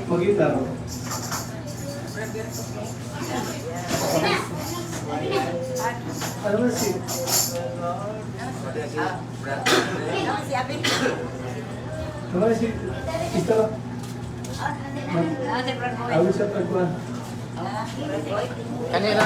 Mag-gitar. Ano ba si? Ano ba si? Ito. Awit sa pagkuhan. Kanila.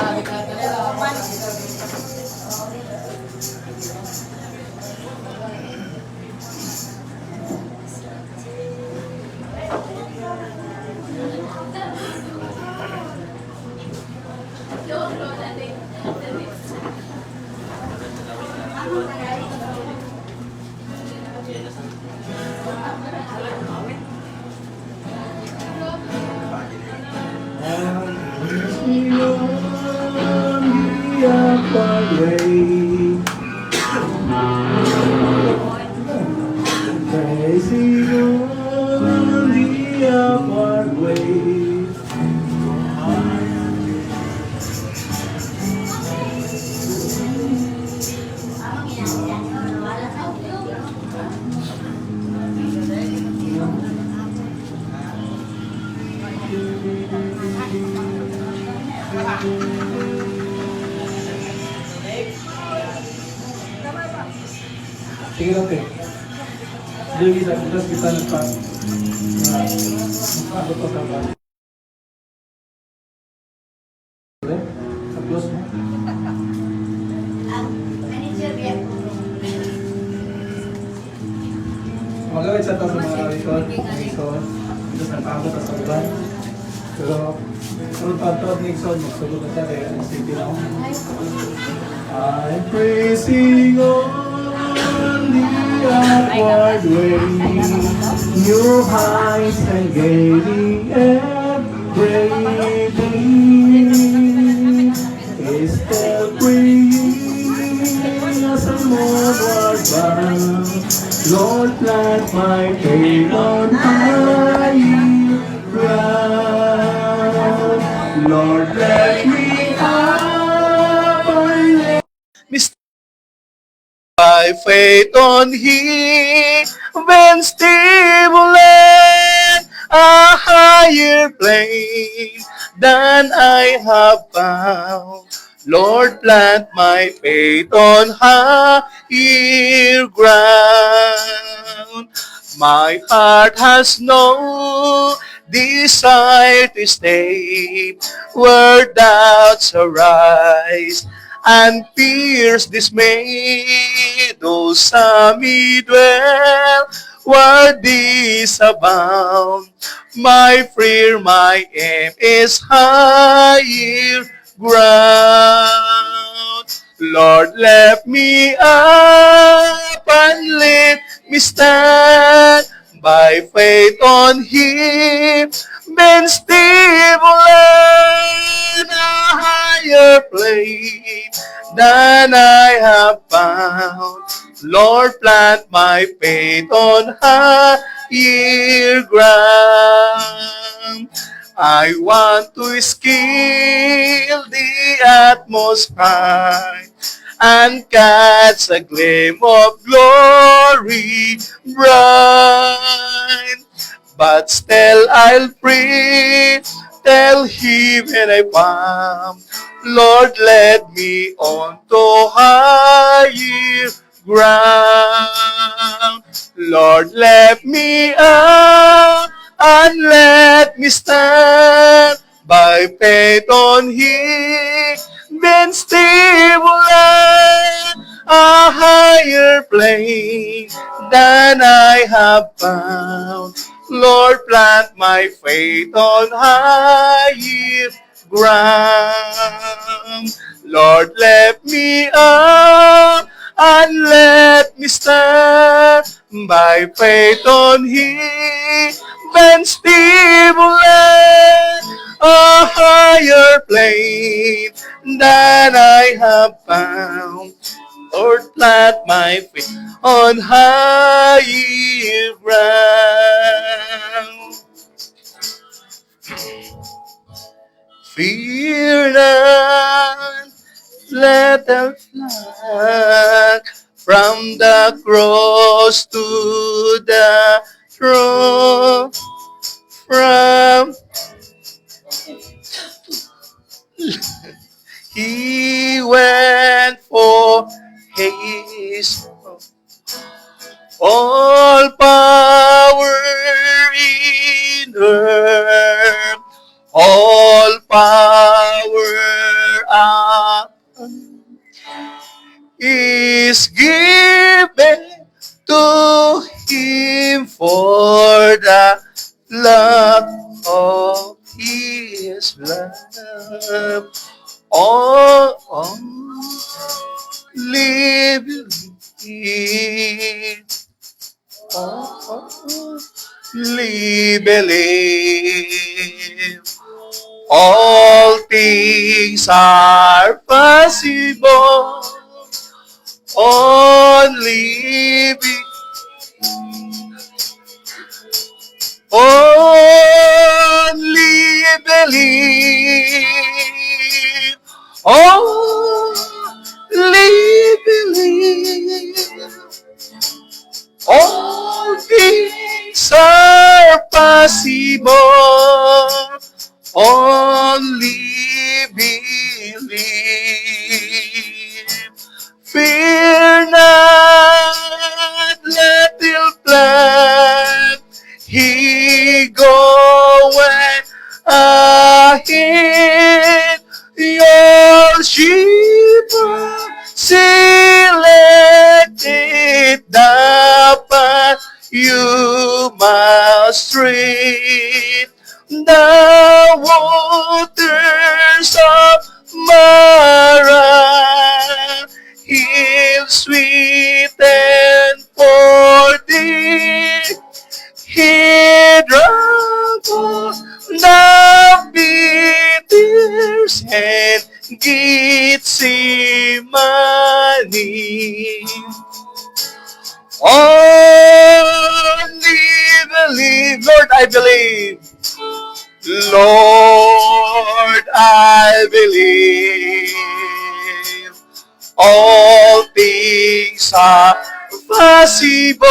Sige lang kayo. Hindi kita nagpa. Nagpabot ka ba? Close mo. Magawin sa taas ng mga record. Tapos nagpabot ka sa ulan. Pero kung pag-tawag ni Exxon, magsugot na tayo. Ang city lang. I'm praising on the upward way. New heights and gaining and braving. Is still praying as I'm onward bound. Lord, plant my faith on higher ground. Lord, let me up and by faith on Him, when stimulant a higher plane than I have found. Lord, plant my faith on higher ground. My heart has no desire to stay where doubts arise and fears dismay. Those me dwell where these abound. My fear, my aim is higher ground. Lord, lift me up and let me stand by faith on Him. Been stable in a higher plane than I have found. Lord, plant my faith on higher ground. I want to scale the atmosphere and catch a glimpse of glory bright. But still I'll pray, tell Him when I found. Lord, let me on to higher ground. Lord, let me up and let me stand by faith on Him. Then stable at a higher plane than I have found. Lord, plant my faith on higher ground. Lord, lift me up and let me stand by faith on heaven's stable land, a higher plane than I have found. Lord, plant my feet on higher ground. Fear not, let the flag from the cross to the throne. From he went for his all power in earth, all power is given to him for the love of his love. All live, believe. All things are possible. Only believe. Only believe. All things are possible. Only believe. Fear not, little flock. He goeth ahead. Your sheep are selected. The path you must tread. The waters of Mara, he'll sweeten for thee. He drank of the bitters and Gethsemane. Only believe, Lord, I believe. Lord, I believe. All things are possible.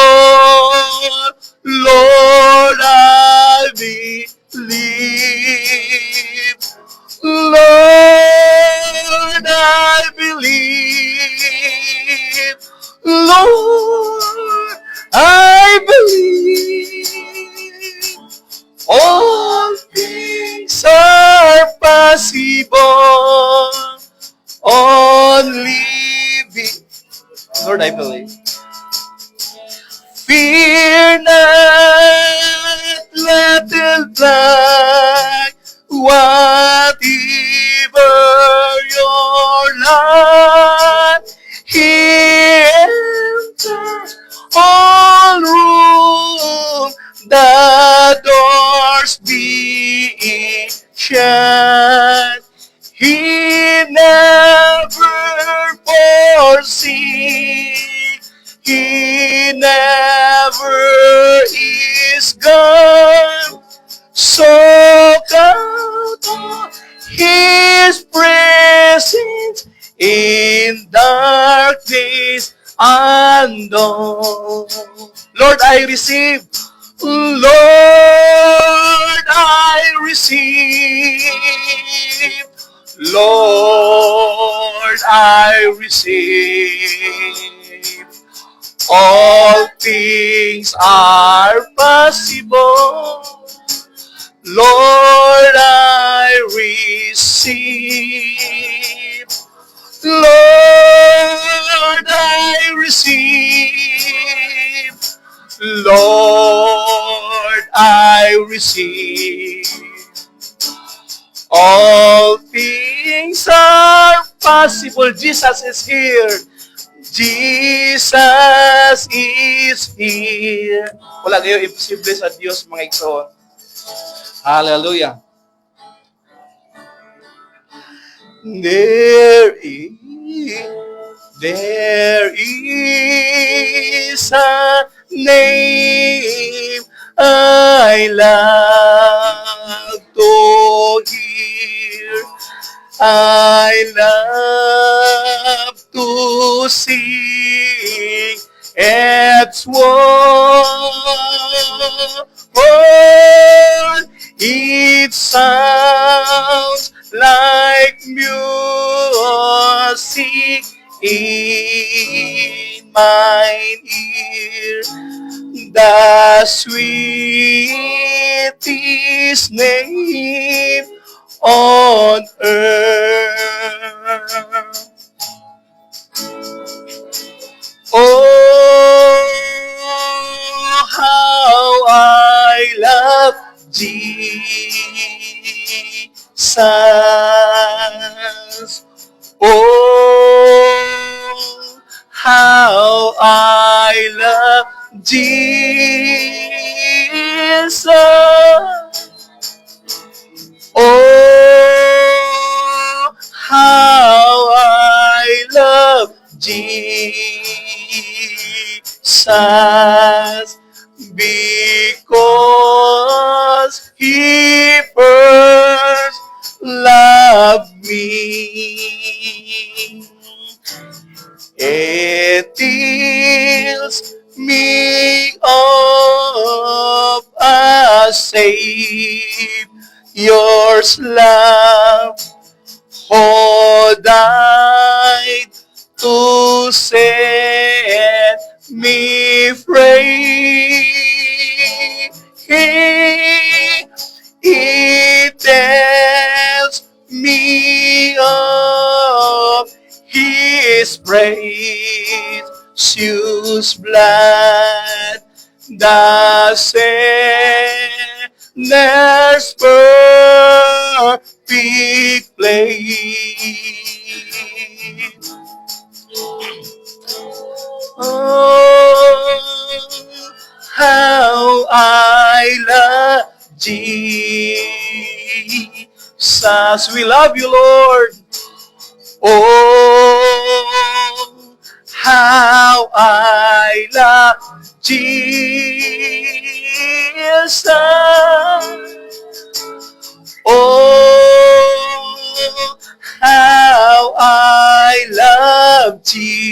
Lord, I believe. Lord, I believe. Lord, I believe. All things are possible. Only be. Lord, I believe. Fear not, little flock, whatever your lot, He enters all room, the doors being shut. He never forsakes. He never is gone. So come to His presence in darkness unknown. Lord, I receive. Lord, I receive. Lord, I receive. All things are possible. Lord, I receive. Lord, I receive. Lord, I receive. All things are possible. Jesus is here. Jesus is here. Wala kayo imposible sa Diyos, mga igsoon. Hallelujah. There is a name I love to hear. I love to sing. It's one. It sounds like music in my ear. The sweetest name on earth. Oh, how I love Jesus. Oh, how I love Jesus. Oh, how I love Jesus, because He first loved me. It fills me of a Savior's love, who died to set me free. It tells me of His precious blood, the sinner's perfect place. Oh, how I love Jesus. We love you, Lord. Oh, how I love Jesus. Oh, how I love Jesus.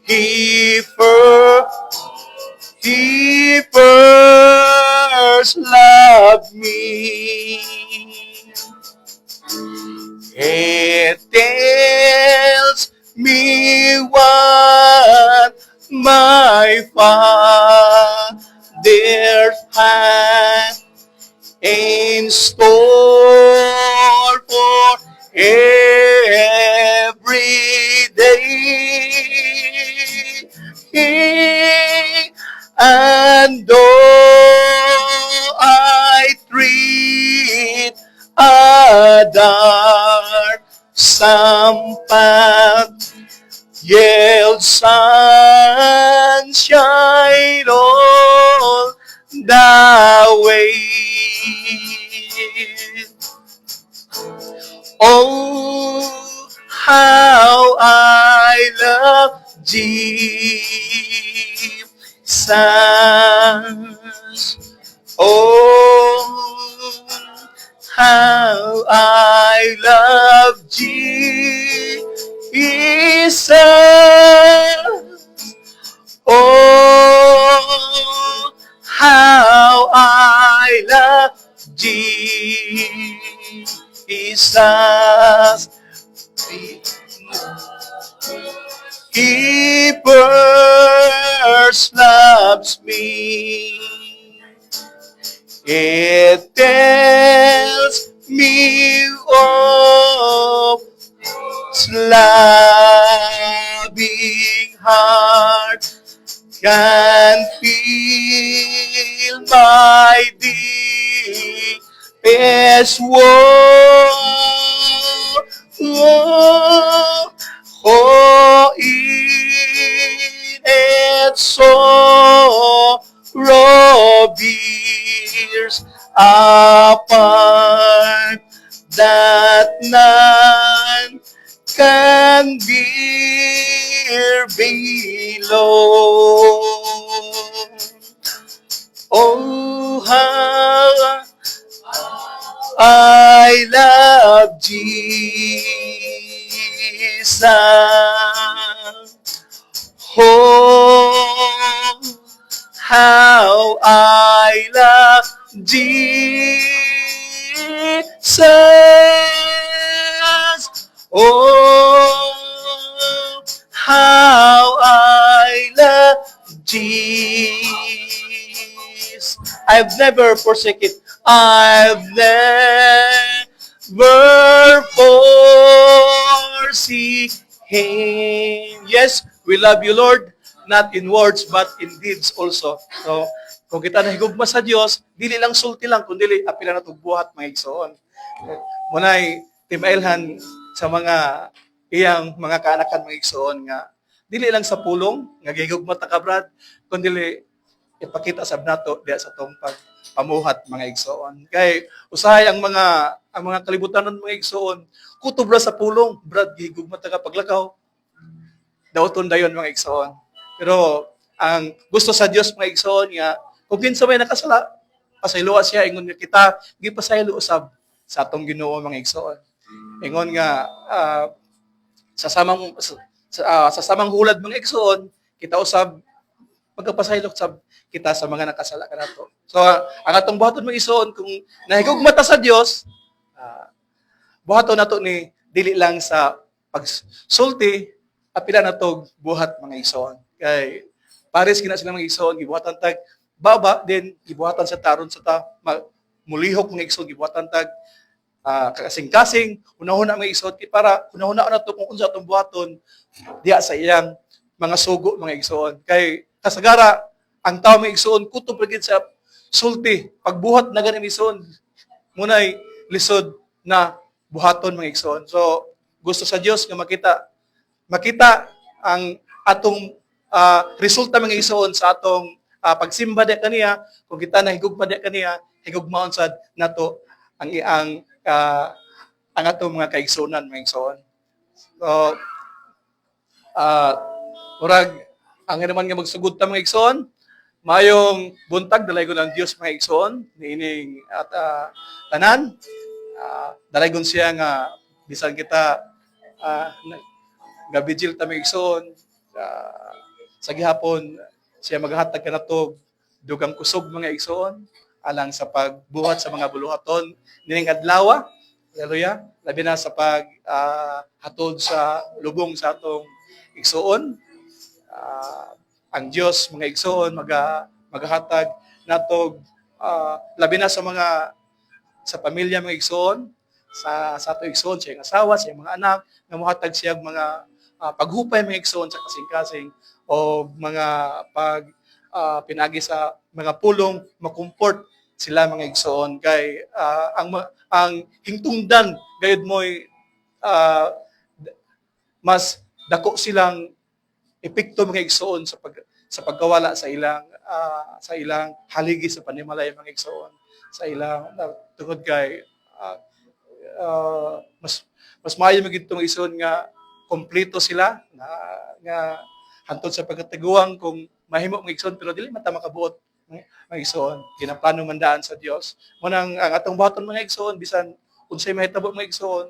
He first loved me. It tells me what my Father had in store for every day. And though I treat a dark sampan, yield sunshine all the way. Oh, how I love Jesus. Oh, how I love Jesus. Oh, how I love Jesus. He first loves me. It tells me of His loving heart can feel my deepest woe. Oh, in its sorrow bears apart that none can bear below. Oh, how I love Jesus. Oh, how I love Jesus. Oh, how I love Jesus. I've never forsaken. I've never forsaken. Yes, we love you, Lord, not in words, but in deeds also. So, kung kita nahigugma sa Dios, dili lang sulti lang, kundi apila na itong buhat, mga igsoon. Munay, timailhan sa mga iyang mga kaanakan, mga igsoon, nga dili lang sa pulong, nga gihigugma ta ka, Brad, kundi ipakita sab nato diya sa tong pagpamuhat, mga igsoon. Kay usahay ang mga kalibutan ng mga igsoon, kutob ra sa pulong, Brad, gihigugma ta ka paglakaw, daoton dayon, mga igsoon. Pero ang gusto sa Dios, mga igsoon, nga kung kinsa may nakasala, pasayloa siya, ingon nga kita gipasaylo usab sa atong Ginoo, mga igsoon. Ingon nga sa samang hulad, mga igsoon, kita usab magkapasaylok sab kita sa mga nakasala kanato. So ang atong buhaton, mga igsoon, kung nahigugma ta sa Dios, buhaton nato ni dili lang sa pagsulti, apila na to buhat, mga igsoon. Kay pares kina sila, mga igsoon, gibuhatan tag baba, then gibuhatan sa taron sa ta mulihok, mga igsoon, gibuhatan tag kasing-kasing, una-una, mga igsoon, para una-una na to kung unsa atong buhaton diya sa iyang mga sugo, mga igsoon. Kay kasagara ang tao, mga igsoon, kutob ra gid sa sulti, pagbuhat na ganing igsoon, munay lisod na buhaton, mga igsoon. So gusto sa Dios nga makita ang atong resulta, mga igsoon, sa atong pagsimba diya kaniya. Kung kita nahigugma diya kaniya, higugmaon sad nato ang atong mga kaigsunan, mga igsoon. So murag ang naman nga magsugod ta, mga igsoon, mayong buntag dalay gon ang Dios, mga igsoon, niining at tanan. Dalay gon siya nga bisan kita gabigil ta, mga igsoon, sa gihapon siya maghatag kanatog dugang kusog, mga igsoon, alang sa pagbuhat sa mga buluhaton nining adlaw. Hallelujah. Labi na sa hatod sa lubong sa atong igsoon. Ang Dios, mga igsoon, maghatag natog labi na sa pamilya, mga igsoon, sa atong igsoon, sa iyang asawa, sa iyang mga anak, nga mohatag siya mga paghupay, mga igsoon, sa kasing-kasing, o mga pinagi sa mga pulong, makumport sila, mga igsoon. Kay ang hingtungdan gayud mo'y mas dako silang epekto, mga igsoon, sa pagkawala sa ilang haligi sa panimalay, mga igsoon, sa ilang tungod kay mas maayo magid tong igsoon nga kompleto sila nga hantod sa pagkatiguang kung mahimo, mga igsoon, pero dili man ta makabuot, mga igsoon. Ginaplano man daan sa Dios. Munang ang atong buhaton, mga igsoon, bisan unsay mahitabo, mga igsoon,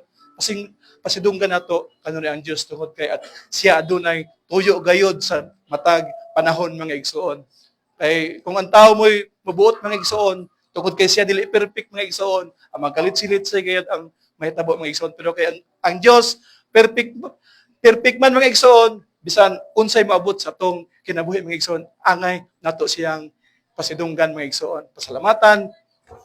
pasidunggan nato kanunay ang Dios, tungod kay at siya adunay tuyo gayod sa matag panahon, mga igsoon. Kay kung ang tao mo'y mabuot, mga igsoon, tungod kay siya dili perfect, mga igsoon, ang magkalit-silit sa gayod ang mahitabo, mga igsoon. Pero kay ang Dios perfect man, mga igsoon, bisan unsay maabot sa atong kinabuhi, mga igsoon, angay nato siyang pasidunggan, mga igsoon. Pasalamatan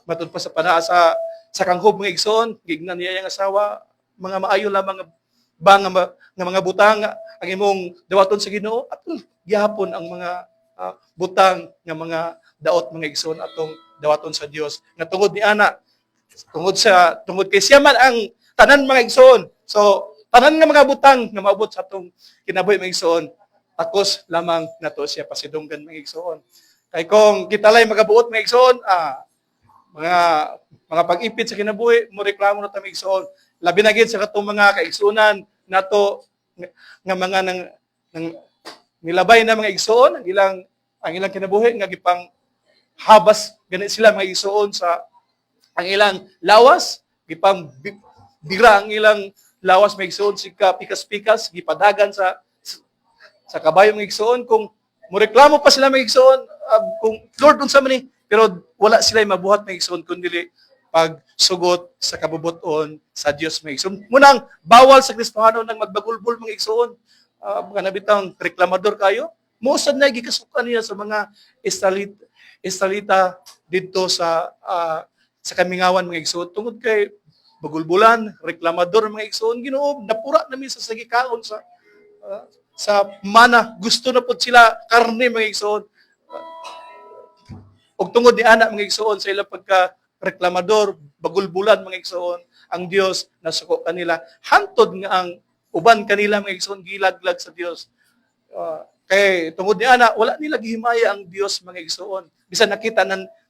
matud pa sa panaasa sa kanghob, mga igsoon, gignan niya ang asawa, mga maayo lamang nga mga butang ang imong dawaton sa Ginoo, at gihapon ang mga butang nga mga daot mga igsoon atong dawaton sa Dios nga tungod ni ana tungod kay siya man ang tanan mga igsoon. So tanan nga mga butang nga maabot sa atong kinabuhi mga igsoon, takos lamang nato siya pasidunggan mga igsoon. Kay kung kita lay magabuot mga igsoon, mga pag-ipit sa kinabuhi mo reklamo na ta mga igsoon. Labi na gid sa katong mga kaigsunan nato nga mga nang nilabay na mga igsoon ang ilang kinabuhi nga gipang habas ganit sila mga igsoon sa ang ilang lawas gipang bira ang ilang lawas mga igsoon sika pikas-pikas gipadagan sa kabayo mga igsoon. Kung moreklamo pa sila mga igsoon, kung Lord unsa man ni, pero wala sila mabuhat mga igsoon kundi pagsugot sa kabubuton sa Dios mga igsoon. Munang bawal sa Kristohano nang magbagulbol mga igsoon. Mga nabitang reklamador kayo, musad na gikasukan niya sa mga Israelita dito sa Kamingawan mga igsoon tungod kay bagulbulan, reklamador mga igsoon. Ginoo napura na sa sagikaon sa mana, gusto na po sila karne mga igsoon. Og tungod ni ana mga igsoon sa ilang pagka reklamador, bagulbulan mga igsoon, ang Dios nasuko kanila. Hantod nga ang uban kanila mga igsoon gilaglag sa Dios. Kay tungod ni ana wala nila gihimaya ang Dios mga igsoon. Bisan nakita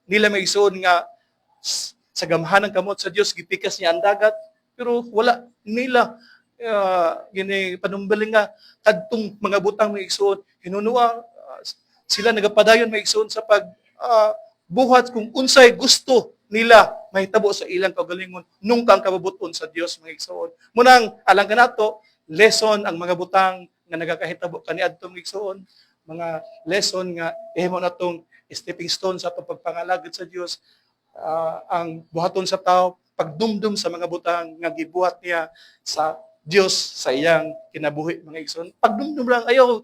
nila mga igsoon nga sa gamhanan kamot sa Dios gipikas niya ang dagat, pero wala nila gini panumbaling nga kadtong mga butang mga igsoon hinunua sila nagapadayon mga igsoon sa pag buhat kung unsay gusto nila mahitabo sa ilang kagalingon nung kang kababuton sa Dios mga igsoon. Munang alang kanato lesson ang mga butang nga nagakahitabo kaniadtong mga igsoon, mga lesson nga ihimo natong stepping stone sa atong pagpangalagad sa Dios. Ang buhaton sa tao pagdumdum sa mga butang nga gibuhat niya sa Dios sa iyang kinabuhi mga igsoon. Pagdumdum lang ayaw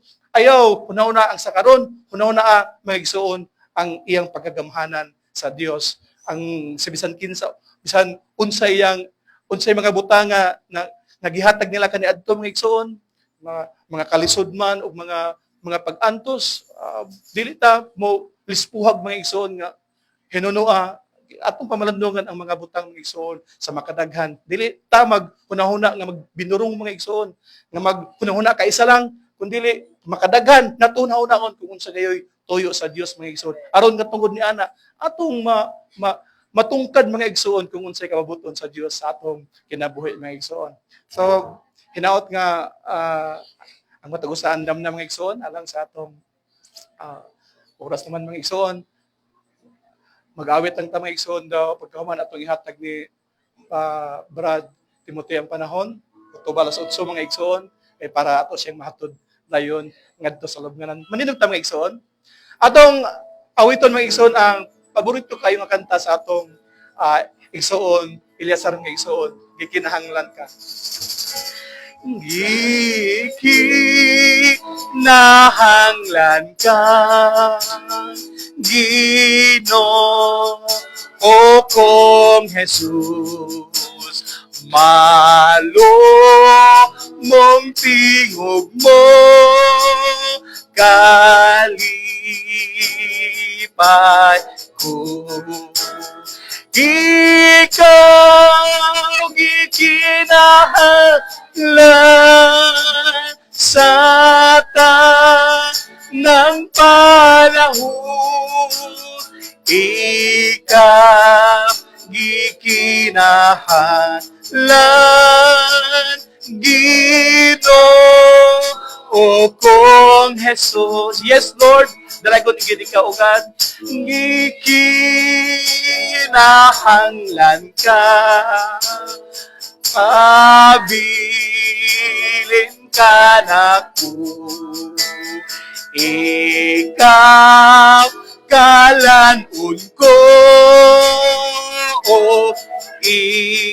una-una ang sakaron, una-una mga igsoon ang iyang pagkagamhanan sa Dios. Ang bisan unsay mga butang nga nagihatag nila kaniadto mga igsoon, mga kalisod man o mga pag-antos, dili ta mo lispuhag mga igsoon nga hinunua atong pamalandungan ang mga butang mga igsoon sa makadaghan. Dili ta maghunahuna nga magbinurong mga igsoon, nga maghunahuna ka isa lang, kundi makadaghan natunahunahon kung unsa gayoy tuyo sa Dios mga igsoon. Aron nga tungod ni ana atong matungkad mga igsoon kung unsay kababuton sa Dios sa atong kinabuhi mga igsoon. So hinaot nga ang matag-usa andam na mga igsoon alang sa atong oras naman mga igsoon. Mag-awit ang tamang igsoon daw pagkahuman atong ihatag ni Brad Timoteo ang panahon. Oktubre 8 mga igsoon para ato siyang mahatod dayon ngadto sa lubnganan. Maninong tamang igsoon. Atong awiton mga igsoon ang paborito kayo nga kanta sa atong igsoon, Eliasar nga igsoon, gikinahanglan ka. Gikinahanglan ka, Ginoo kong Jesus, malo mong tingog mo, kalipay ko. Ikaw gikinahanglan sa tanang panahon. Ikaw gikinahanglan, Ginoo kong Jesus. Yes, Lord, dalagon gid ikaw ugad. Gikinahanglan ka, pabilin ka naku. Ikaw kalanon ko, ilimnon.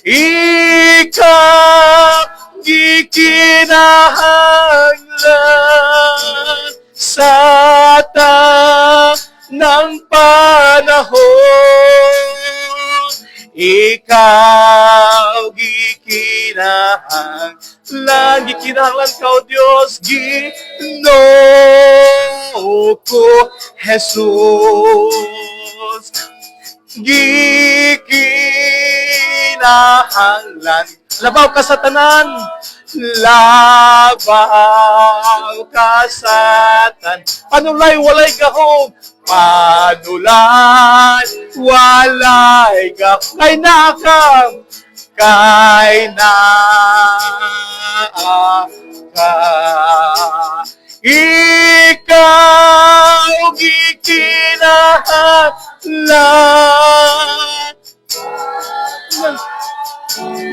Ikaw gikinahanglan sa tanang panahon. Ikaw gikinahanglan ka o Dios, Ginoo ko Jesus. Gikinahanglan, labaw ka sa tanan, labaw ka sa tanan. Panulay walay gahom, panulay walay gahom. Kay naaka, ikaw gikinahanglan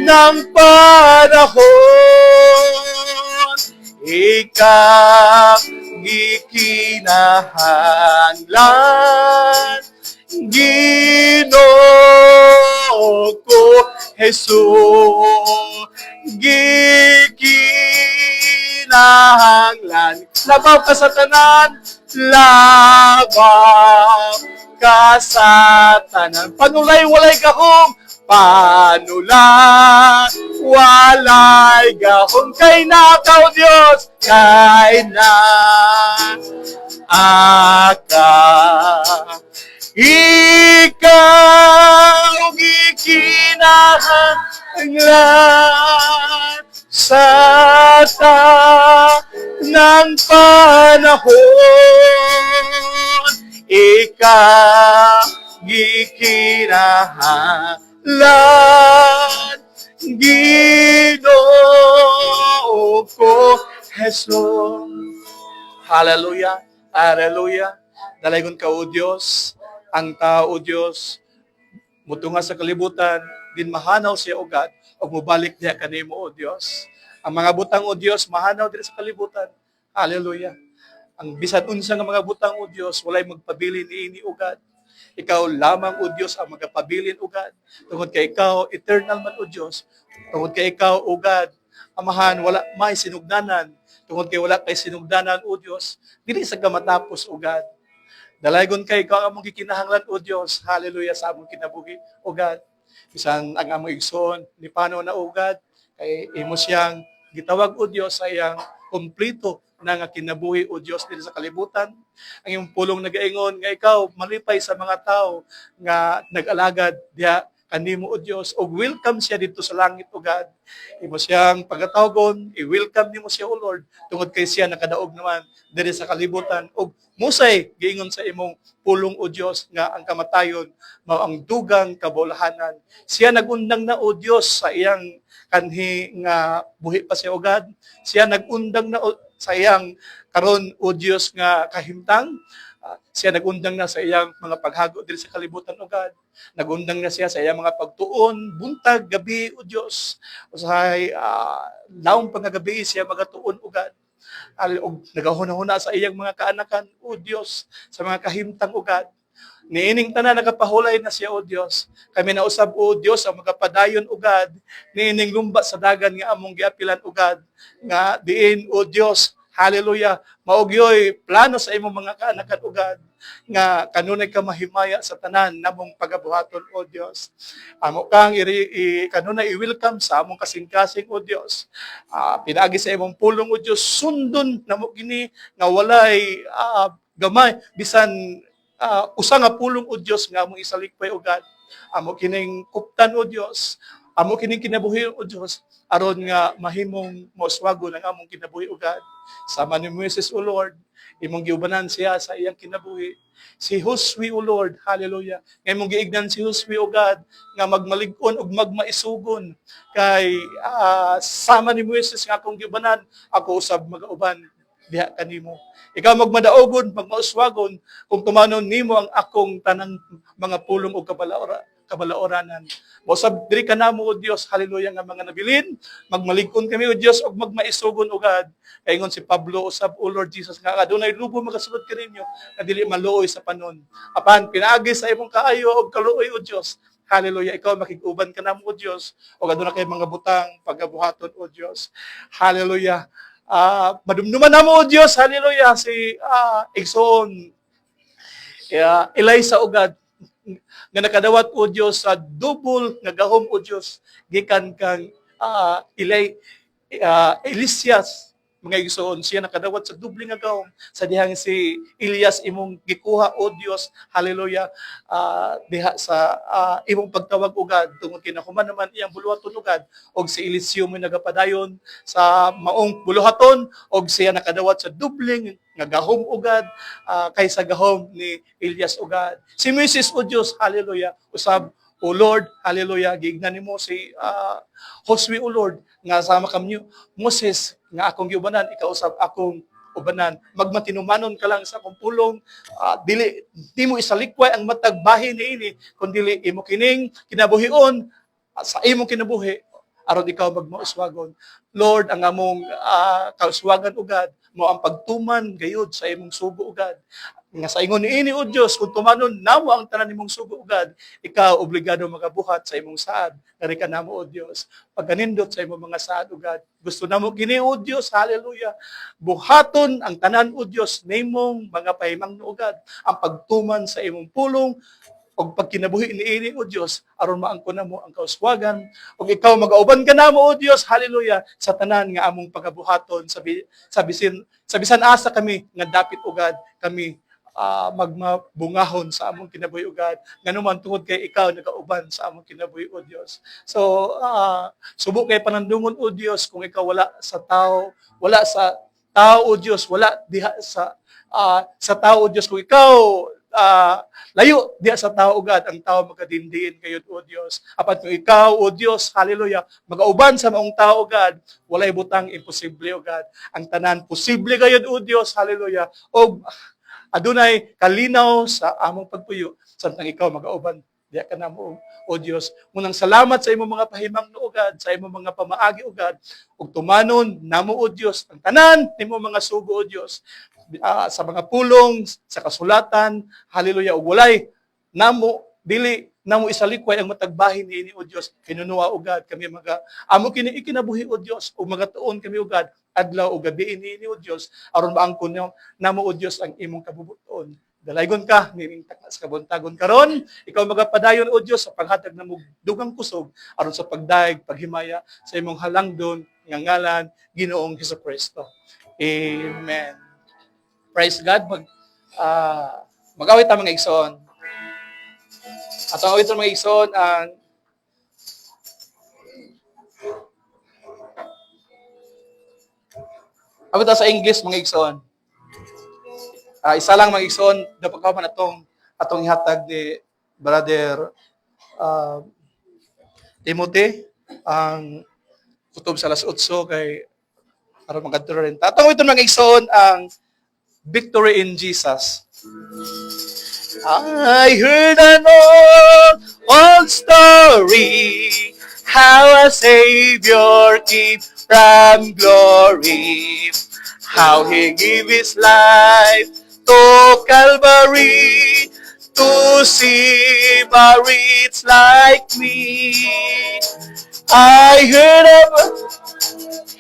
ng panahon, ikaw gikinahanglan, Ginoo ko Jesus, gikinahanglan, labaw ka sa tanan, labaw ka sa tanan, panulay walay gahom, panulay walay gahom, kay nakaw Dios, kay na aka, ikaw gikinahanglan sa ng panahon, ikaw gikinahanglan, Ginoo ko Jesus. Hallelujah, hallelujah. Dalaygon ka o Dios, ang tao o Dios, mutunga sa kalibutan, din mahanaw siya o God, o mubalik niya kanimo o Dios. Ang mga butang o Dios, mahanaw din sa kalibutan. Hallelujah. Ang bisan unsa nga mga butang o Dios, walay magpabilin niini o God. Ikaw lamang o Dios ang magpabilin o God. Tungod kay ikaw, eternal man o Dios. Tungod kay ikaw o God, amahan, wala may sinugdanan. Tungod kay wala kay sinugdanan o Dios, dili sa kamatapos o God. Dalaygon kay ikaw ang among gikinahanglan o Dios. Hallelujah sa among kinabuhi o God. Bisan ang among igsoon ni pano na o God, kay imo siyang gitawag o Dios sa iyang kumplito na nga kinabuhi o Dios din sa kalibutan. Ang iyong pulong nagaingon nga ikaw malipay sa mga tao nga nag-alagad diha kanimo o Dios, o welcome siya dito sa langit o God. Imo siyang pagkatawgon, i-welcome nimo siya o Lord, tungod kay siya nakadaog naman diri sa kalibutan, o musay giingon sa imong pulong o Dios nga ang kamatayon mao ang dugang kabulahanan. Siya nagundang na o Dios sa iyang kanhi nga buhi pa siya o God. Siya nagundang na sa iyang karon o Dios nga kahimtang. Siya nagundang na sa iyang mga paghago diri sa kalibutan o God. Nagundang na siya sa iyang mga pagtuon, buntag, gabi o Dios. Usahay laong pangagabi siya magatuon o God. O nagahuna-huna sa iyang mga kaanakan o Dios, sa mga kahimtang o God. Niining tanan nagapahulay na siya o Dios. Kami na usab o Dios ang magapadayon o God. Niining lumba sa dagan nga among giapilan o God. Nga diin o Dios, hallelujah, maugyoy plano sa imong mga kaanakan o God, nga kanunay ka mahimaya sa tanan namong pagabuhaton o Dios. Amo kang kanunay i-welcome sa among kasing-kasing o Dios. Pinaagi sa imong pulong o Dios, sundon namo kini nga walay gamay bisan usa nga pulong o Dios nga among isalikpay o God. Amo kining kuptan o Dios. Amo kining kinabuhi o Dios aron nga mahimong moswago ng among kinabuhi o God. Sama ni Moses o Lord, imong giubanan siya sa iyang kinabuhi. Si Josue o Lord, hallelujah. Nga imong giignan si Josue o God nga magmalig-on ug magmaisugon kay sama ni Moses nga akong giubanan, ako usab magauban diha kanimo. Ikaw magmadaogon, magmauswagon kung tumanon nimo ang akong tanang mga pulong o kabalaoranan. Mosab diri kanamo o Dios, hallelujah, nga mga nabilin, magmalig-on kami o Dios ug magmaisugon o God. Kaingon si Pablo usab o Lord Jesus nga adunay lubo magasulod kaninyo nga dili maluoy sa panon. Apan pinaagi sa imong kaayo ug kaluoy o Dios. Hallelujah, ikaw makig-uban ka namo o Dios ug aduna kay mga butang pagabuhaton o Dios. Hallelujah. Madumduman namo o Dios, hallelujah, si Igsoon Eliza o God, nga nakadawat o Dios sa double nga gahom o Dios gikan kang Elias mga igsoon siya nakadawat sa duble nga gahom sa dihang si Elias imong gikuha o Dios hallelujah diha sa imong pagtawag ugad tungod kinahuman naman iyang buluhaton ugad og si Eliseo mo nagapadayon sa maong buluhaton og siya nakadawat sa duble nga gahom ugad kaysa gahom ni Elias ugad si Moses o Dios hallelujah usab o Lord, hallelujah, giignan nimo si Josue o Lord, nga sama kami Moses, nga akong giubanan, ikaw usab akong ubanan. Magmatinumanon ka lang sa akong pulong, di mo isalikway ang matag bahin niini, kundi imo kining kinabuhion, sa imong kinabuhi, aron ikaw magmauswagon. Lord, ang among kauswagan ugad, mo ang pagtuman gayud sa imong sugo ugad. Nga sa ingon niini o Dios kung tumanon namo ang tanan nimong sugo ugad ikaw obligado magabuhat sa imong saad ngari ka namo o Dios pagganindot sa imong mga saad ugad gusto namo kini o Dios hallelujah buhaton ang tanan o Dios nimong mga pahimangno ugad ang pagtuman sa imong pulong og pagkinabuhi niini o Dios aron maangkon namo ang kauswagan og ikaw magauban ka namo o Dios hallelujah sa tanan nga among pagabuhaton sa bisan asa kami nga dapit ugad kami magmabungahon sa among kinabuhi ugad nganuman tungod kay ikaw nagauban sa among kinabuhi o Dios so subok kay panandungon o Dios kung ikaw wala sa tao o Dios wala diha sa tao o Dios kung ikaw layo diha sa tao ugad ang tao magadindiin kayod o Dios apan kung ikaw o Dios hallelujah magauban sa maong tao ugad walay butang imposible ugad ang tanan posible kayod o Dios hallelujah og adunay kalinaw sa among pagpuyo samtang ikaw magauban diha ka namo o Dios munang salamat sa imong mga pahimangno ugad sa imong mga pamaagi ugad ug tumanon namo o Dios ang tanan nimo mga sugo o Dios sa mga pulong sa kasulatan hallelujah ug walay namo dili namo isalikway ang matagbahin niini o Dios kinunuwa ugad kami amo kini ikinabuhi o Dios ug magatuon kami ugad adlaw o gabi niini o Dios aron maangkon namo o Dios ang imong kabubuton dalaygon ka nining takas kabuntagon karon ikaw magapadayon o Dios sa paghatag namo dugang kusog aron sa pagdaig paghimaya sa imong halangdon nga ngalan Ginoong Hesukristo amen praise God mag-awit ta mga igsoon atong awit ta mga igsoon ang abot sa English mga igsoon. Isa lang mga igsoon dapat ka man atong ihatag ni Brother Timothy ang kutob sa alas 8 kay aron magadto rin. Atong ito mga igsoon ang Victory in Jesus. I heard an old story how a Savior came from glory. How he gave his life to Calvary to save a rich like me. I heard of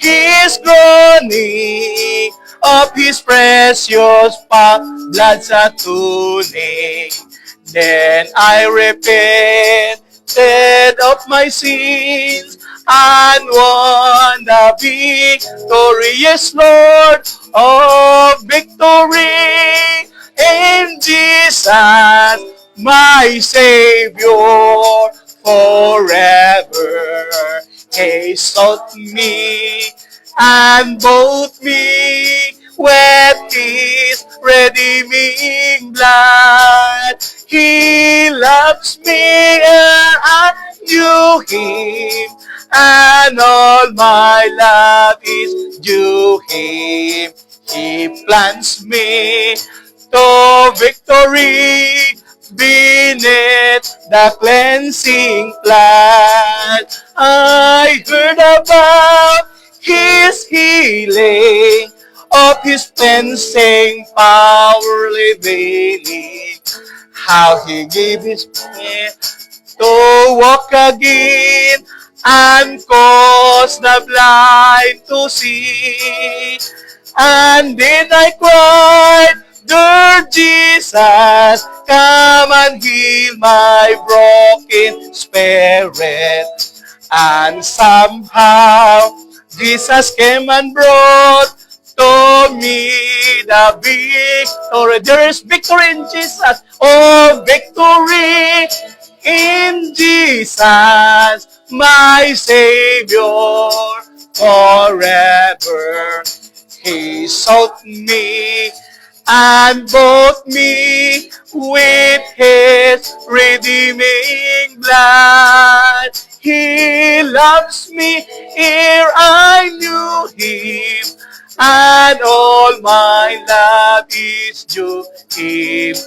his groaning, of his precious blood sa tunic. Then I repented of my sins and won the victorious Lord of victory in Jesus, my Savior forever. He sought me and bought me with his redeeming blood. He loves me and I knew him, and all my love is due him. He plants me to victory beneath the cleansing flood. I heard about his healing, of his cleansing power revealing, how he gave his breath to walk again and cause the blind to see. And then I cried, Dear Jesus, come and heal my broken spirit. And somehow, Jesus came and brought to me the victory. There is victory in Jesus. Oh, victory in Jesus, my Savior, forever. He sought me and bought me with His redeeming blood. He loves me ere I knew Him, and all my love is due Him.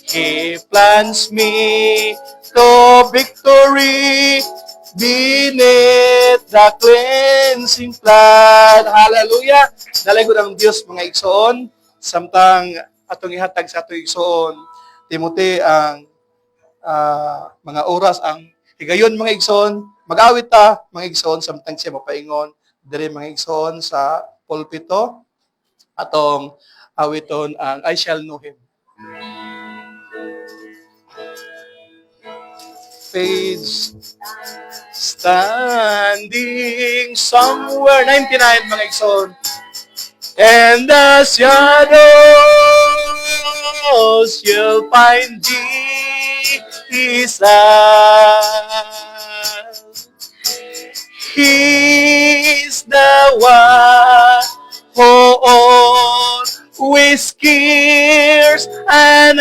He plants me to victory beneath the cleansing flood. Hallelujah! Naligod ang Diyos, mga igsoon, samtang atong ihatag sa atong igsoon, Timothy, ang mga oras, ang higayon, mga igsoon, mag-awit ta, mga igsoon, samtang siya mapaingon, diri mga igsoon sa pulpito, atong awiton ang I Shall Know Him. Page standing somewhere 99, mga igsoon, and the shadows you'll find Jesus. He's the one who always cares and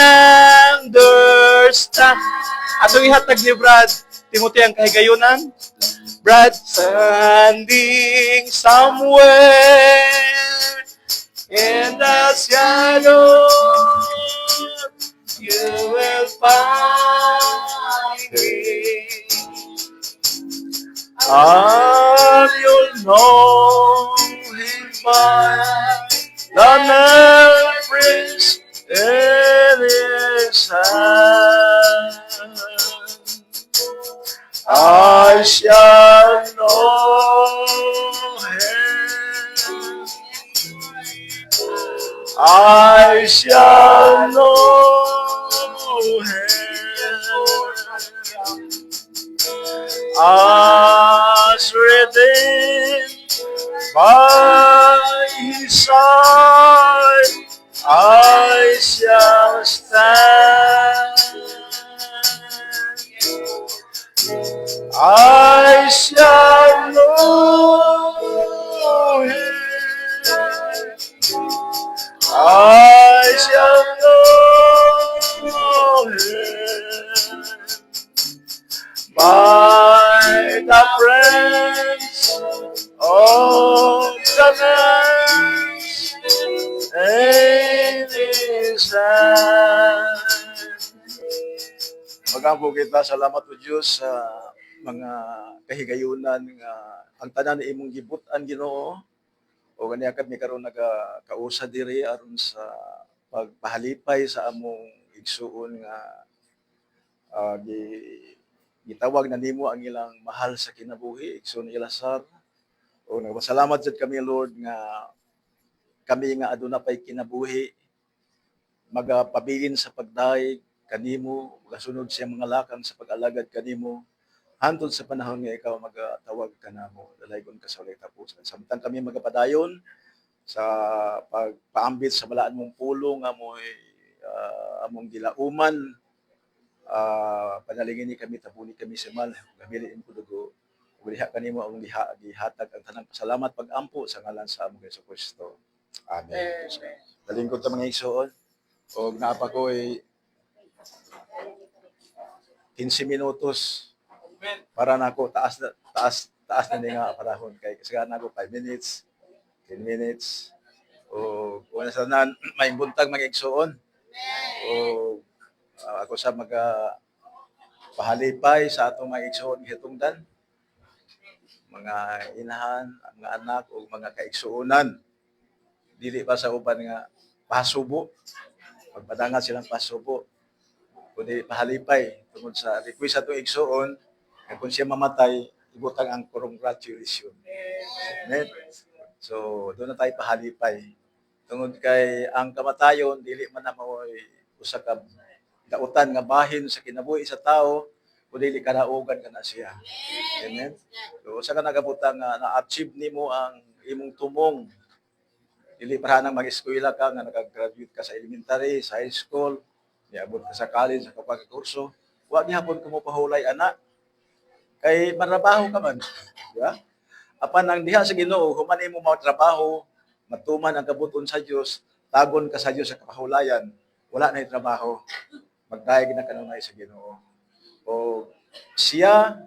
understands. Atong ihatag ni Brad Timothy ang kahigayunan. Brad, standing somewhere in the shadow, you will find me. And you'll know Him by the memories in His hand. I shall know Him. I shall know Him. As redeemed by His side, I shall stand. I shall know Him. I shall know Him by the friends of the nurse in His hand. Magampo kita, salamat po Diyos sa mga kahigayunan nga ang tanan ni imong gibutan Ginoo, o ganiya kat mi karon nagakausa diri aron sa pagpahalipay sa among igsuon nga gitawag na nimo ang ilang mahal sa kinabuhi, igsoon ni Lazar. O nagpasalamat jud kami Lord nga kami nga aduna pay kinabuhi magapabilin sa pagdaig kanimo, magasunod sa mga lakang sa pag-alagad kanimo hantod sa panahon nga ikaw magatawag kanamo, dalaygon ka sa walay tapusan. Samtang kami magapadayon sa pagpaambit sa balaan mong pulong amoy among gilauman, panalingin ni kami, tabuni kami sa mal, gabilin ko dugo, uliha kanimo ang gihatag ang tanang pasalamat pag-ampo sa ngalan sa among Hesus Kristo. Amen. Dalingkod ta mga igsoon, og naapa ko'y 15 minutos para nako taas na nga panahon kay kasi nako 5 minutes, 10 minutes, o kung sa nan may buntag mga igsoon, o ako sa pahalipay sa atong mga igsoon hitungdan, mga inahan, mga anak o mga kaigsuonan, dili pa sa uban nga pasubo, pagpadangat silang pasubo, kundi pahalipay tungod sa request sa atong igsuon. Kung siya mamatay, ibutang ang congratulation. Amen. So, doon na tayo pahalipay Tungod kay ang kamatayon dili man na mao'y usa ka dautan nga bahin sa kinabuhi sa tao, kundi dili kadaugan kana siya. Amen. So usa ka nagabutang nga na-achieve nimo ang imong tumong. Dili para nang mag-eskwela ka nga naka-graduate ka sa elementary, sa high school, niabot ka sa college, sa pagkurso. Wa gihapon ka mo pahulay ana kay marabaho ka man, di ba? Apan ang diha sa Ginoo, human imo mao trabaho, matuman ang kabuton sa Dios, tagon ka sa Dios sa kahulayan, wala na trabaho. Magdayeg na kanunay sa Ginoo. O siya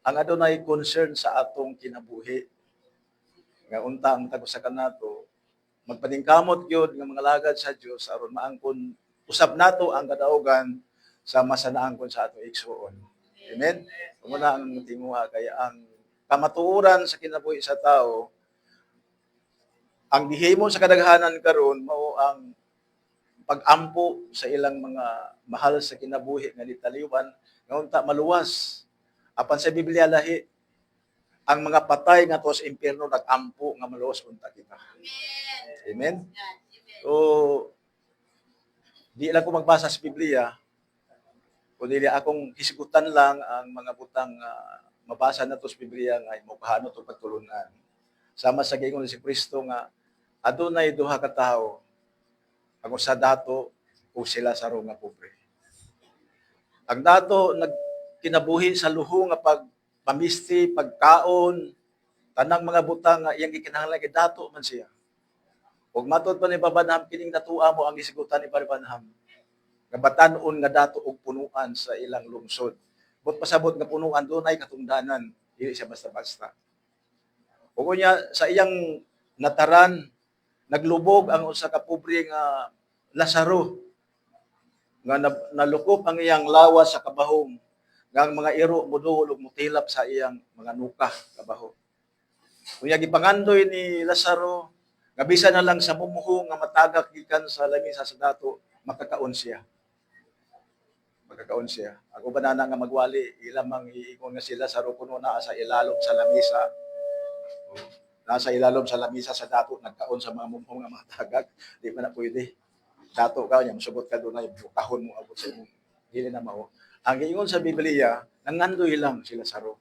ang adunay concern sa atong kinabuhi. Nga unta ang tagos sa kanato, magpaningkamot gyud nga mga lagad sa Dios aron maangkon usab nato ang kadaugan sa masanaangkon sa atong igsuon. Amen. Muna ang tinguha kay ang kamatuoran sa kinabuhi sa tao, ang gihimo sa kadaghanan karon mao ang pag-ampo sa ilang mga mahal sa kinabuhi nga ditaliwan nga unta maluwas. Apan sa Biblia lahi ang mga patay nga tuwa sa impyerno nag-ampo nga maluwas unta kita. Amen. So di lang ko magbasa sa Biblia, kundi akong hisigutan lang ang mga butang mabasa na to sa Biblia nga mukahano to pagtulunan. Sama sa giingon ni si Kristo nga adunay duha ka tawo, ang usa dato o sila sa nga pobre. Ang dato nagkinabuhi sa luho nga pagpamisti, pagkaon, tanang mga butang nga iyang gikinahanglan kay dato man siya. Ug matud pa ni Babanham kining natua mo ang gisigutan ni Babanham. Nga batan-on nga dato og punuan sa ilang lungsod. But pasabot nga punuan dunay katungdanan, dili siya basta-basta. Ug unya sa iyang nataran naglubog ang usa ka pobre nga Lazaro nga nalukop ang iyang lawas sa kabahong nga ang mga iro moduol ug mutilap sa iyang mga nuka kabaho. Unya gipangandoy ni Lazaro nga bisan na lang sa mumuho nga matagak gikan sa lamisa sa dato makakaon siya. Magkakaon siya. Ako ba na nga magwali, ilamang iingon nga sila sa kuno na sa ilalom sa lamisa. Nasa ilalom sa lamisa sa dato, nagkaon sa mga mumhong nga mga tagag. Di pa na pwede. Dato ka, niya, masugot ka doon na kahon mo abot sa imong. Dili na mao. Ang iingon sa Biblia, nangandoy lang sila sa ro.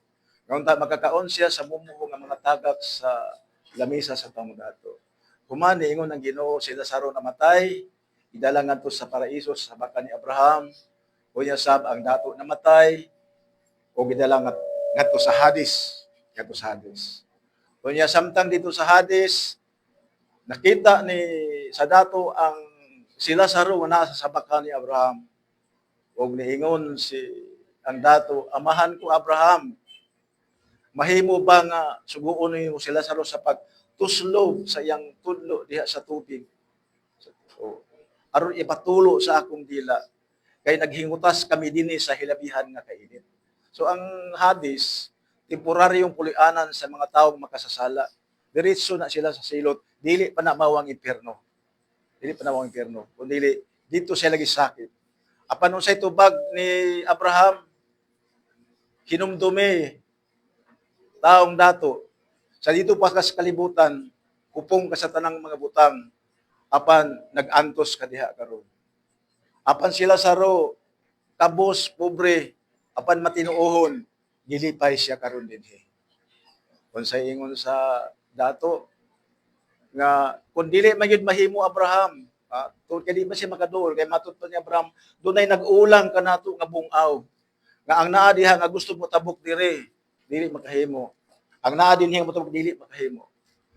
Ngayon magkakaon siya sa mumhong nga mga tagag sa lamisa sa tamo dato. Human, iingon ng Ginoo, sila sa ro namatay, idala ngadto sa paraiso sa baka ni Abraham. Unya sab ang dato namatay o gidala ngadto sa Hades, ngadto sa Hades. Unya samtang dito sa Hades nakita ni sa dato ang sila sa ro na sa baka ni Abraham. Ug niingon si ang dato, amahan ko Abraham, mahimo ba nga suguon nimo sila sa ro sa pagtuslo sa iyang tudlo diha sa tubig. So, aron ipatulo sa akong dila kay naghingutas kami dinhi sa hilabihan nga kainit. So ang Hades, temporaryong pulianan sa mga taong makasasala. Diretso na sila sa silot, dili pa na mao ang impyerno. Dili pa na mao ang impyerno, kundi dito sila lagi sakit. Apan unsay tubag ni Abraham, hinumdumi taong dato. Sa dito pa ka sa kalibutan, kupong ka sa tanang mga butang, apan nagantos ka diha karon. Apan sila sa ro, kabos, pobre, apan matinuohon, gilipay siya karon dinhi. Unsay ingon sa dato nga kun dili man gyud mahimo Abraham, tungod kay di man siya makaduol kay matud pa ni Abraham, dunay nag-ulang kanato nga bungaw. Nga ang naa diha nga gusto mo tabok dire, dili makahimo. Ang naa dinhi nga motabok dili makahimo.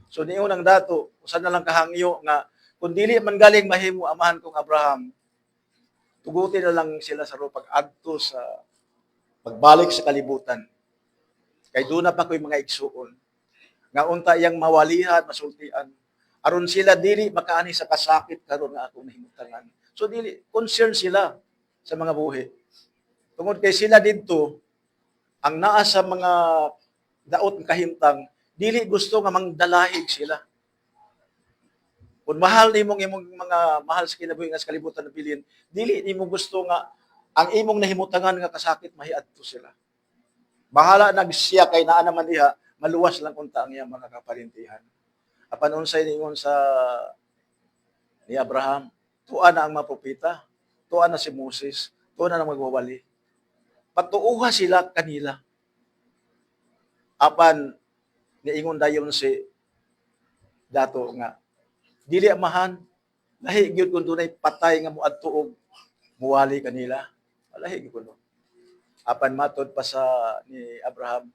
So niingon ang dato, usa na lang kahangyo nga kun dili man galing mahimo amahan kong Abraham, tugutin na lang sila sa pag-adto sa pagbalik sa kalibutan. Kay doon na pa ko'y mga igsuon. Nga unta iyang mawalihan, masultian. Aron sila dili makaani sa kasakit karon nga akong nahimutangan. So dili concern sila sa mga buhi. Tungod kay sila didto ang naa sa mga daot ng kahimtang, dili gusto nga mangdalaig sila. Kung mahal nimong mga mahal sa kinabuhi nga sa kalibutan na bilin, dili nimo gusto nga ang imong nahimutangan nga kasakit mahiadto sila. Bahala nagsiya kay naa naman diha, maluwas lang unta ang iyang mga kaparintihan. Apan unsay ningon sa ni Abraham. Tuan na ang mga propeta. Tuan na si Moses. Tuan na ang magwawali. Patuuha sila kanila. Apan, niingon dayon si dato nga, dili amahan, lahi gyud kung dunay patay nga moadto og muwali kanila. Lahi gyud kuno. Apan matod pa sa ni Abraham,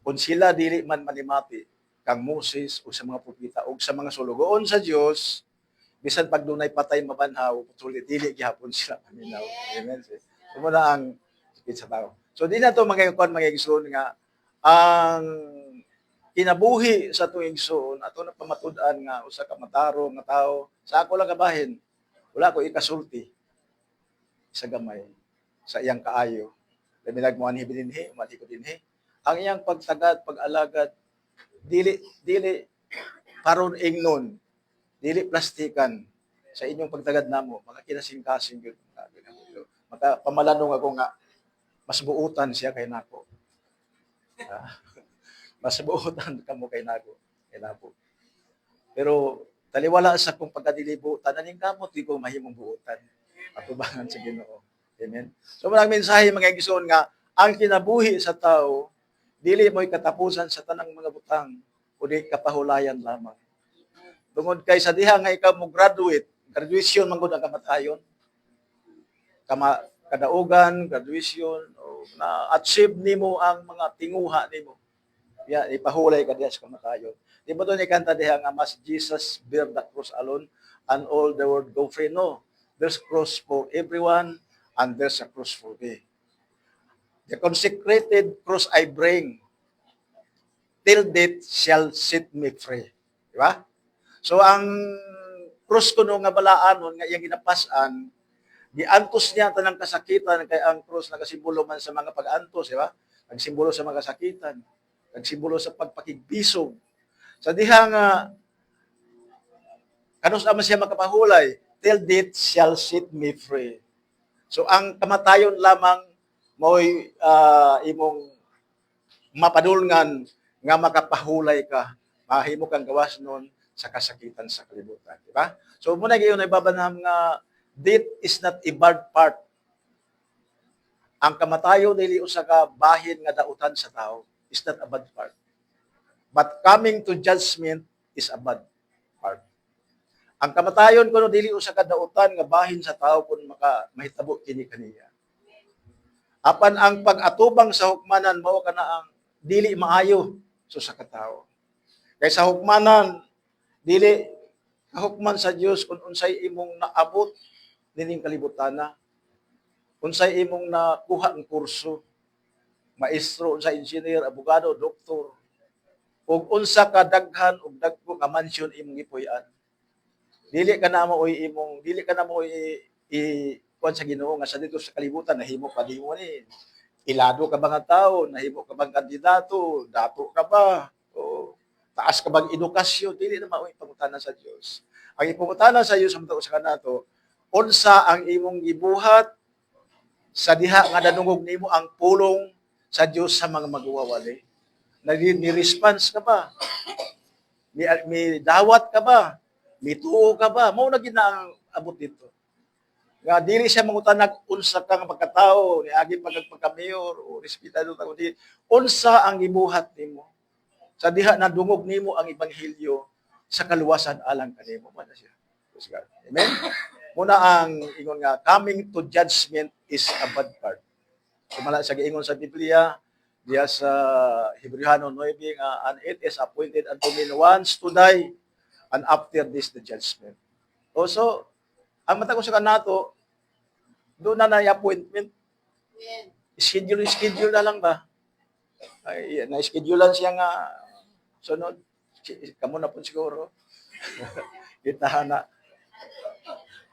kung sila dili man manimati kang Moses o sa mga propeta o sa mga sulugoon sa Dios, bisan pag dunay patay mabanhaw, putuli dili gihapon sila paminaw. Amen. So muna ang sakit sa tao. So di na to mga kon mga igsoon nga ang kinabuhi sa tuig igsoon ato na pamatud-an nga usa ka matarong nga tao sa ako lang kabahin, wala ko ikasulti sa gamay sa iyang kaayo. Labi mo anhi dinhi, mali ko dinhi. Ang iyang pagtagad, pag-alagad, dili paron ingnon, dili plastikan sa inyong pagtagad namo, mga kinasing-kasing gyud. Maka pamalanong ako nga mas buutan siya kay nako. Mas buutan kamo kay nako. Kay nako. Pero taliwala sa kung pagkadilibutan, aning kamot di ko mahimong buutan. Atubangan sa Ginoo. Amen. So maraming mensahe mga igsoon nga ang kinabuhi sa tao dili mo'y katapusan sa tanang mga butang, kundi kapahulayan lamang. Tungod kay sa diha nga ikaw mo graduation man gud ang kamatayon. Kadaugan, graduation, o na-achieve nimo ang mga tinguha nimo. Ipahulay ka diha sa kamatayon. Di ba doon ikanta diha nga mas Jesus bear the cross alone and all the world go free? No. There's cross for everyone and there's a cross for me. The consecrated cross I bring, till death shall set me free. Di ba? So ang cross ko no nga balaanon nga iyang ginapasan, giantos niya tanang kasakitan kay ang cross nagasimbolo man sa mga pag-antos, di ba? Nagsimbolo sa mga kasakitan, nagsimbolo sa pagpakigbisog. Sa diha nga kanus naman siya makapahulay, till death shall set me free. So ang kamatayon lamang mo'y imong mapadulngan nga makapahulay ka, mahimo kang gawas nun sa kasakitan sa kalibutan, di ba? So muna gayon ay babanam nga death is not a bad part. Ang kamatayon dili usa ka bahin nga dautan sa tao, is not a bad part. But coming to judgment is a bad part. Ang kamatayon kuno dili usa ka dautan nga bahin sa tao kun mahitabo kini kaniya. Apan ang pag-atubang sa hukmanan mao kana ang dili maayo so sa katao. Kay sa hukmanan dili kahukman sa Dios kung unsay imong naabot nining kalibutana. Unsay imong nakuha ang kurso, maestro, unsay engineer, abogado, doktor, ug unsa ka daghan ug dagko ka mansyon imong gipuy-an. Dili ka na mo kuan sa Ginoo nga sa dito sa kalibutan nahimo pa mo ni ilado ka ba nga tao, nahimo ka bang kandidato, dato ka ba, o taas ka bang edukasyon, dili na mao'y pangutanan sa Dios. Ang ipangutanan sa Dios sa kanato, unsa ang imong gibuhat sa diha nga danungog nimo ang pulong sa Dios sa mga magwawali. Ni-response ka ba? May dawat ka ba? May tuo ka ba? Mao na gid na ang abot dito. Nga dili siya mangutanag unsa ka nga pagkatao ni agi pagka-mayor o respetado ta kundi unsa ang gibuhat nimo sa diha nadungog nimo ang ebanghelyo sa kaluwasan alang kanimo man siya. Amen. Muna ang ingon nga coming to judgment is a bad part. Kumala sa giingon sa Biblia diya sa Hebrewano 9 nga and it is appointed unto men once to die and after this the judgment. Also ang mata ko sa kanato, doon na appointment. Schedule na lang ba? Ay, na-schedulean siya nga sunod. Kamo na po siguro. Kita na.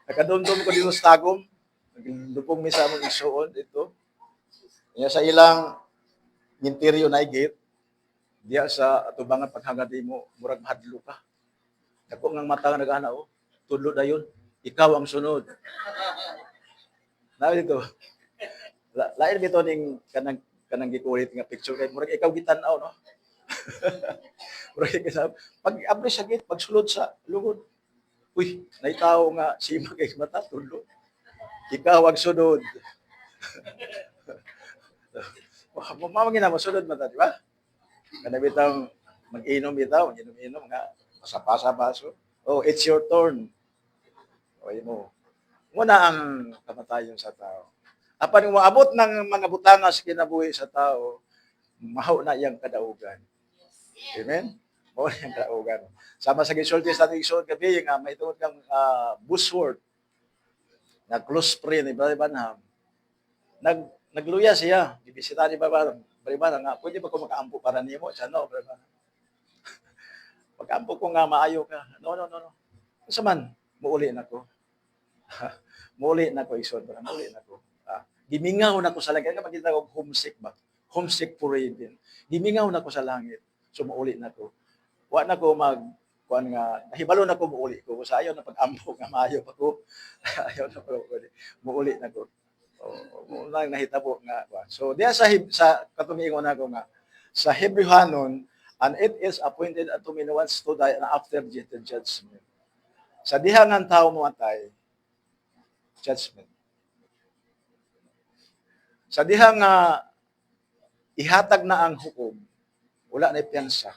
Nakadumdum ko dito sa tagom. Nagdupong misa mong isuon dito. Kaya sa ilang interior na gate, diya sa atubangan paghangad mo, murag mahadlo ka. Dako nga mata nga nag-ana, tudlo dayon. Ikaw ang sunod. Nabi dito. Lain dito ning kanang gikulit nga picture kay murag ikaw gitan-aw no. Murag pag abri sa gate pagsulod sa lugod. Uy, naitaw nga si magay mata tulo. Ikaw ang sunod. Mamangin na masunod mata, di ba? Kana bitang mag-inom bitaw, inom-inom nga, pasapasa baso. Oh, it's your turn. O, yun mo. Muna ang kamatayon sa tao. Apan kung maabot ng mga butanga sa kinabuhi sa tao, mahaw na iyang kadaugan. Amen? Mahaw na iyang kadaugan. Sama sa gisulti sa ating isulti gabi, nga may tungod kang Bosworth, na close friend ni Brother Branham. Nagluya siya. Ibisita ni Brother Branham nga, pwede ba ko makaampo para nimo? Siya, no, Brother Branham. Pag-ampo ko nga, maayo ka. No. Sa man, muuli na ko. Muuli na ko, isod. Muuli na ko. Gimingaw na ko sa langit. Kaya makita ko homesick ba? Homesick for heaven. Gimingaw na ko sa langit. So, muuli na ko. Wa na ko kuan nga, nahibalo na ko muuli ko. Sa ayaw na pag-ampo nga, maayo pa ko. Ayaw na ko muuli na ko. Muna nahitabo nga. So, diya sa katumiingon na ko nga, sa Hebrewanon, and it is appointed unto me once to die and after the judgment. Sa dihang ang tao mamatay, judgment. Sa dihang ihatag na ang hukom, wala na piyansa.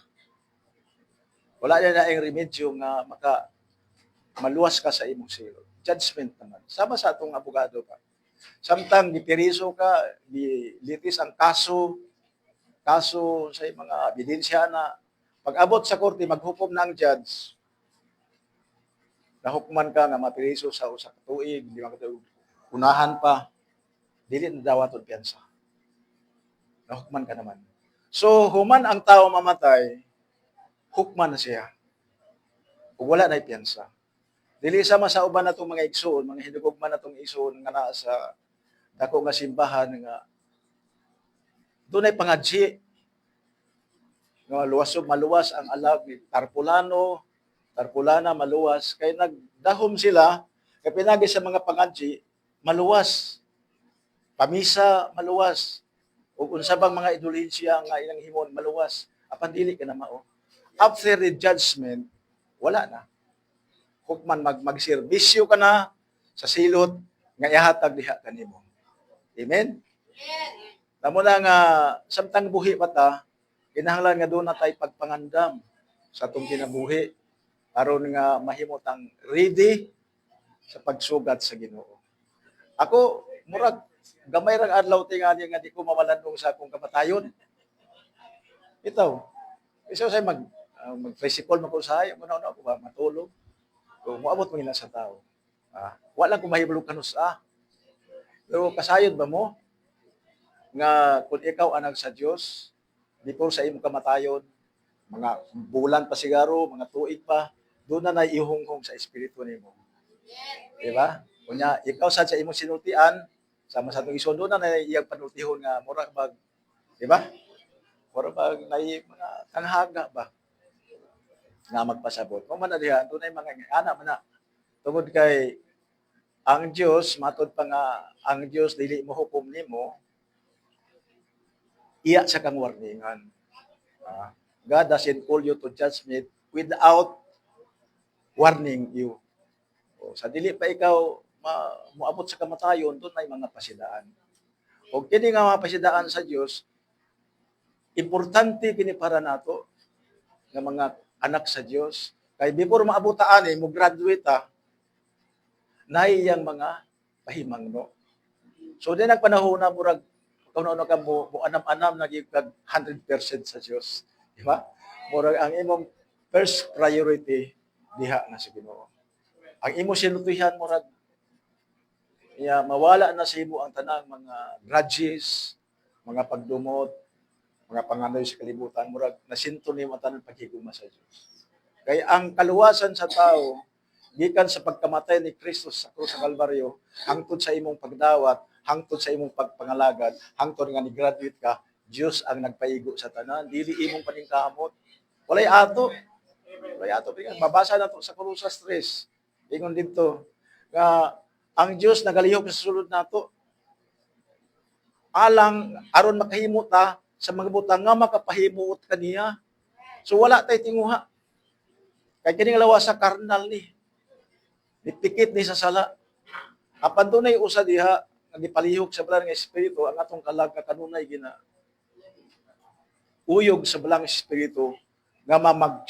Wala na ang remedyo nga maluwas ka sa imong silo. Judgment naman. Sama sa atong abogado pa. Samtang gipiriso ka, litis ang kaso sa mga ebidensya na pag-abot sa korte, maghukom na ang judge, nahukman ka nga mapiriso sa usa ka tuig, di ba unahan pa, dili na dawaton piyansa. Nahukman ka naman. So, human ang tao mamatay, hukman na siya. Ug wala na piyansa. Dili sama sa uban natong mga igsoon, mga hinugugman natong igsoon nga naa sa dako nga simbahan nga dunay pangadji nga maluwas ang alag ni Tarpulana maluwas kay nagdahom sila kay pinagi sa mga pangadji maluwas. Pamisa maluwas. Ug unsa bang mga idolensya nga ilang himon maluwas. Apan dili ka na mao. After the judgment, wala na. Hukman magserbisyo ka na sa silot nga ihatag diha kanimo. Amen? Namo na nga samtang buhi pa ta, kinahanglan nga doon na tayo pagpangandam sa atong kinabuhi aron nga mahimot ang ready sa pagsugat sa Ginoo. Ako murag gamay ra adlaw tingali nga di ko mawalandong sa akong kamatayon. Ito. Isa say mag-physical makusahay, mo na ako ba matulog. Kung moabot mo sa tao. Wala ko mahibalo kanus Pero kasayod ba mo nga kung ikaw anak sa Dios, before sa imong kamatayon, mga bulan pa sigaro, mga tuig pa, doon na ihunghong sa espiritu nimo. Di ba? Kunya ikaw sa imong sinultian, sama sa atong ison doon na iyang panultihon nga mura bag, di ba? Mura bag mga tanghaga ba? Nga magpasabot. Kung man diha, doon ay mga anak man na. Tungod kay ang Dios, matod pa nga ang Dios dili mo hukom nimo, iya sa kang warningan. God doesn't call you to judgment without warning you. Sa dili pa ikaw moabot sa kamatayon, doon may mga pasidaan. O kini nga mga pasidaan sa Dios, importante kini para nato nga mga anak sa Dios. Kay before maabot ta ani mo graduate naiyang mga pahimangno. So din nagpanahon na murag kuno ka mo anam-anam nagigag 100% sa Dios, di ba? Murag ang imong first priority diha na sa Ginoo. Ang imo sinultihan murag mawala na sa imo ang tanang mga grudges, mga pagdumot, mga pangandoy sa kalibutan, murag nasinto nimo ang tanang paghigugma sa Dios. Kaya ang kaluwasan sa tao gikan sa pagkamatay ni Kristo sa krus sa Kalbaryo hangtod sa imong pagdawat, hangtod sa imong pagpangalagad, hangtod nga ni graduate ka, Dios ang nagpaigo sa tanan, dili imong paningkamot. Walay ato. Mabasa na to sa Colossus 3. Ingon dito nga ang Dios nagalihok sa sulod nato alang aron makahimo ta sa mga butang nga makapahimuot kaniya. So wala tay tinguha. Kay kini lawas sa karnal ni. Nipikit ni sa sala. Apan dunay usa diha nga gipalihok sa balang espiritu ang atong kalag nga kanunay gina uyog sa balang espiritu nga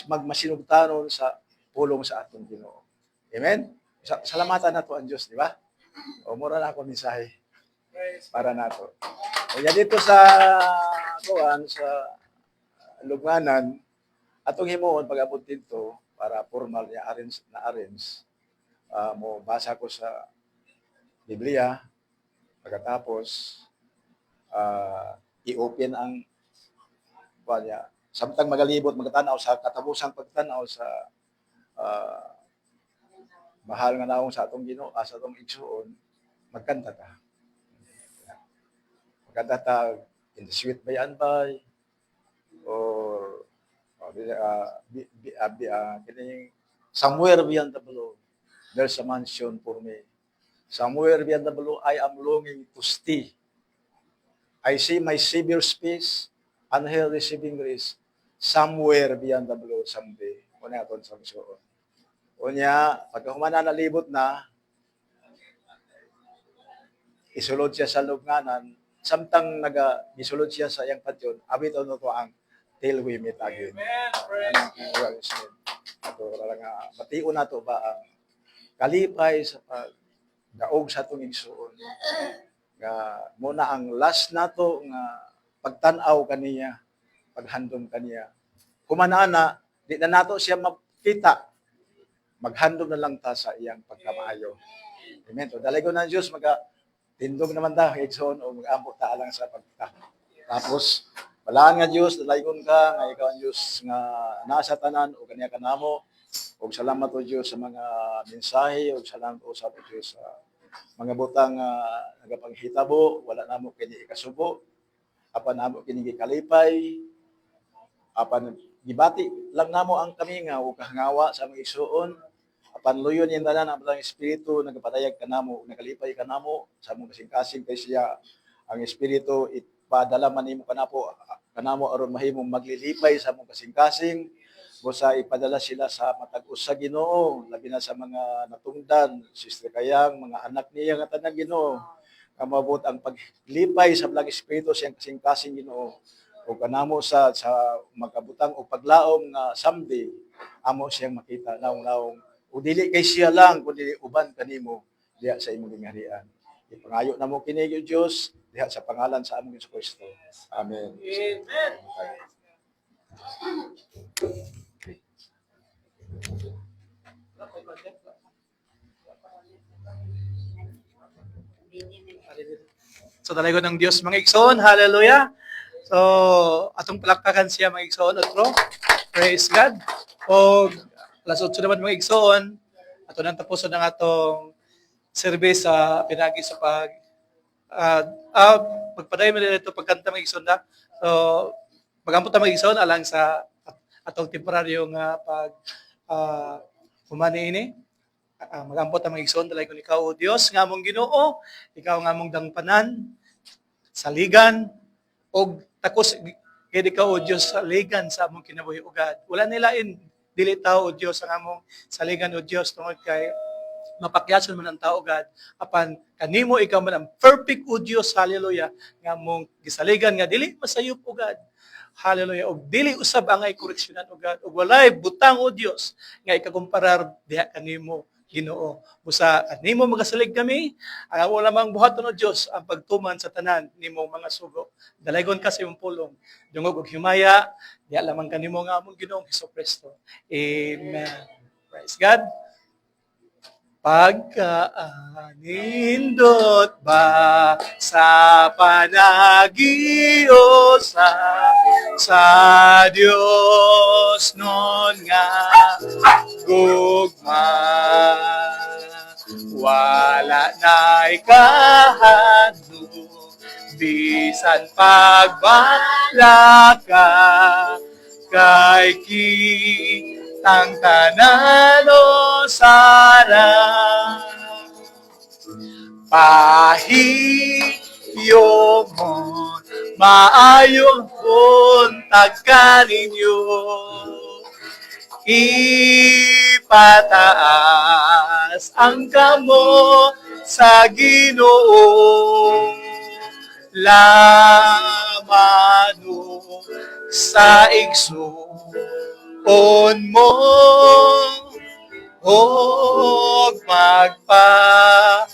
magmasinugtanon sa pulong sa atong Ginoo. Amen. Salamatan nato ang Dios, di ba? O mura na ako mensahe para nato. O yan dito sa kuan sa lugnanan atong himuon pag-abot dito para formal na arrange mo basa ko sa Biblia pagkatapos i-open ang kunya samtang magalibot magtanaw sa katabusang pagtanaw sa mahal nga naong sa atong Ginoo sa atong igsuon magkanta ta. Magkanta ta in the sweet by and by or kining somewhere beyond the blue there's a mansion for me. Somewhere beyond the blue I am longing to stay. I see my Savior's face and hell receiving grace. Somewhere beyond the blue someday. Una aton sa igsuon. Unya, pagka humana na libot na, isulod siya sa lugnanan, samtang isulod siya sa iyang patyon, abit ano to ang till we meet again. Amen. Ato lang matiun na to ba ang kalipay sa pagdaog sa itong igsuon. Nga muna ang last na to nga pagtanaw kaniya, paghandom kaniya. Humana na, di na nato siya makita, maghandom na lang ta sa iyang pagkamaayo. Amen. So, dalago ng Diyos, tindog naman ta, igsoon, o mag-ambot ta lang sa pagta. Tapos, walaan nga Diyos, dalagon ka, nga ikaw ang Diyos nga nasa tanan, o kaniya kanamo, o salamat o Diyos sa mga mensahe, o salamat o sa Diyos sa mga butang nagapanghitabo, wala namo kini ikasubo, apan namo kini gikalipay, apan gibati lang namo ang kami nga o kahangawa sa mga igsuon, apan luyon yung tanan ang Batang Espiritu, nagpatayag ka namo, nagalipay ka namo, sa mong kasing-kasing kay siya, ang Espiritu, ipadala man nimo kanamo aron mahimong maglilipay sa mong kasing-kasing, busa ipadala sila sa matag-us sa Ginoo, labi na sa mga natungdan, Sister Kayang, mga anak niya nga tanang Ginoo, kamabot ang paglipay sa Batang Espiritu siyang kasing-kasing Ginoo, o kanamo sa magkabutang o paglaom nga someday, amo siyang makita naong o dili kay siya lang, kundi uban kanimo diha sa imong gingharian. Ipangayo na mo kini yung Diyos diha sa pangalan sa among Kristo. Amen. Amen. So dalago ng Dios mga igsoon, hallelujah. So atong palakpakan siya mga igsoon otro. Praise God. O alas 8 naman mga igsoon, ato nang tapuson ng atong service sa pinagi sa pagpadayon mo dito pagkanta mga igsoon na. So magampo ta mga igsoon alang sa atong temporaryo nga pag humani ini. Magampo ta mga igsoon dalay kun ikaw o Dios nga among Ginoo, ikaw nga among dangpanan, saligan og takos kay ikaw o Dios saligan sa among kinabuhi ugad. Wala nilain dili tao o Dios ang among saligan o Dios tungod kay mapakyason man ang tao God apan kanimo ikaw man ang perfect o Dios, hallelujah, nga among gisaligan nga dili masayop o God, hallelujah, og dili usab ang ay koreksyonan o God, og walay butang o Dios nga ikakomparar diha kanimo Ginoo. Busa kanimo magasalig kami, ang amo lamang buhaton o Dios ang pagtuman sa tanan nimong mga sugo. Dalaygon ka sa imong pulong, dungog og himaya, diha lamang kanimo nga among Ginoong Hesukristo. Amen. Praise God. Pagkaanindot ba sa panag-iusa sa Dios nun nga gugma, wala na'y kahadlo bisan pagbalaka kay kitang tanano sarang pahiyo mo maayong buntag ka ninyo ipataas ang kamo sa Ginoo. Lamano sa igsoon mo og magpahiyo.